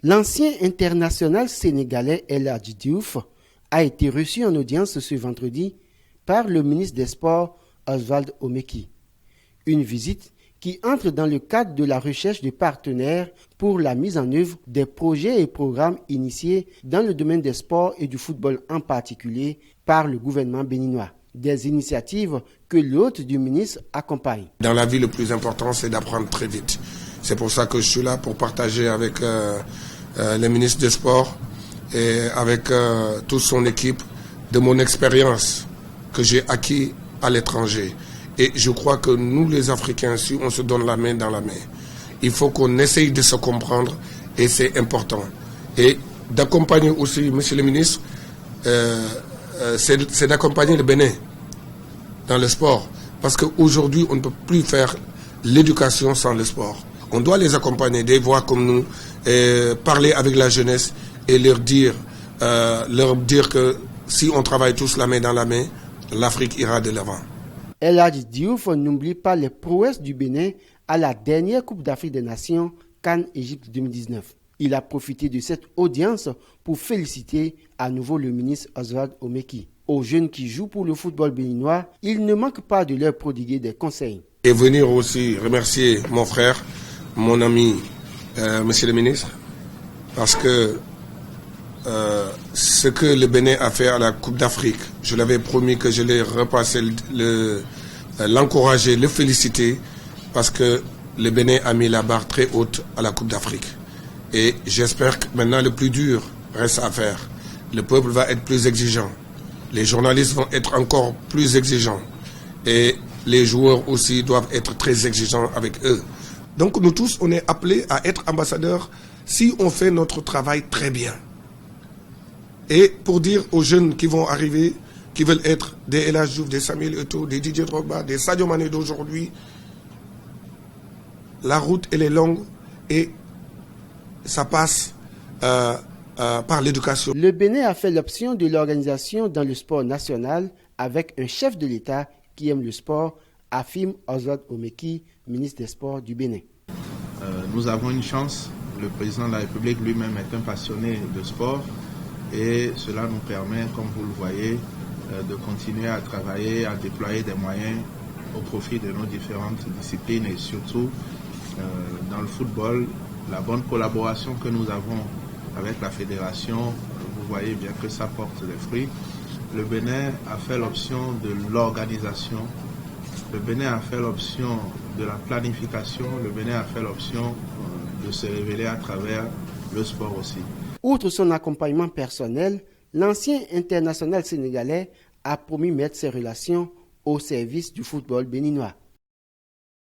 L'ancien international sénégalais El Hadji Diouf a été reçu en audience ce vendredi par le ministre des Sports Oswald Omeki. Une visite qui entre dans le cadre de la recherche de partenaires pour la mise en œuvre des projets et programmes initiés dans le domaine des sports et du football en particulier par le gouvernement béninois. Des initiatives que l'hôte du ministre accompagne. Dans la vie, le plus important, c'est d'apprendre très vite. C'est pour ça que je suis là pour partager avec le ministre des Sports et avec toute son équipe de mon expérience que j'ai acquis à l'étranger. Et je crois que nous, les Africains, si on se donne la main dans la main, il faut qu'on essaye de se comprendre et c'est important. Et d'accompagner aussi, monsieur le ministre, c'est d'accompagner le Bénin dans le sport. Parce qu'aujourd'hui, on ne peut plus faire l'éducation sans le sport. On doit les accompagner, des voix comme nous, parler avec la jeunesse et leur dire que si on travaille tous la main dans la main, l'Afrique ira de l'avant. El Hadji Diouf n'oublie pas les prouesses du Bénin à la dernière Coupe d'Afrique des Nations CAN Égypte 2019. Il a profité de cette audience pour féliciter à nouveau le ministre Oswald Omeki. Aux jeunes qui jouent pour le football béninois, il ne manque pas de leur prodiguer des conseils. Et venir aussi remercier mon frère, mon ami, monsieur le ministre, parce que ce que le Bénin a fait à la Coupe d'Afrique, je l'avais promis que je l'ai repassé, l'encourager, le féliciter, parce que le Bénin a mis la barre très haute à la Coupe d'Afrique. Et j'espère que maintenant le plus dur reste à faire. Le peuple va être plus exigeant. Les journalistes vont être encore plus exigeants. Et les joueurs aussi doivent être très exigeants avec eux. Donc nous tous, on est appelés à être ambassadeurs si on fait notre travail très bien. Et pour dire aux jeunes qui vont arriver, qui veulent être des El Hadji Diouf, des Samuel Eto'o, des Didier Drogba, des Sadio Mané d'aujourd'hui, la route elle est longue et ça passe par l'éducation. Le Bénin a fait l'option de l'organisation dans le sport national avec un chef de l'État qui aime le sport, affirme Oswald Omeki, ministre des Sports du Bénin. Nous avons une chance, le président de la République lui-même est un passionné de sport et cela nous permet, comme vous le voyez, de continuer à travailler, à déployer des moyens au profit de nos différentes disciplines et surtout dans le football, la bonne collaboration que nous avons avec la fédération, vous voyez bien que ça porte des fruits. Le Bénin a fait l'option de l'organisation, le Bénin a fait l'option de la planification, le Bénin a fait l'option de se révéler à travers le sport aussi. Outre son accompagnement personnel, l'ancien international sénégalais a promis mettre ses relations au service du football béninois.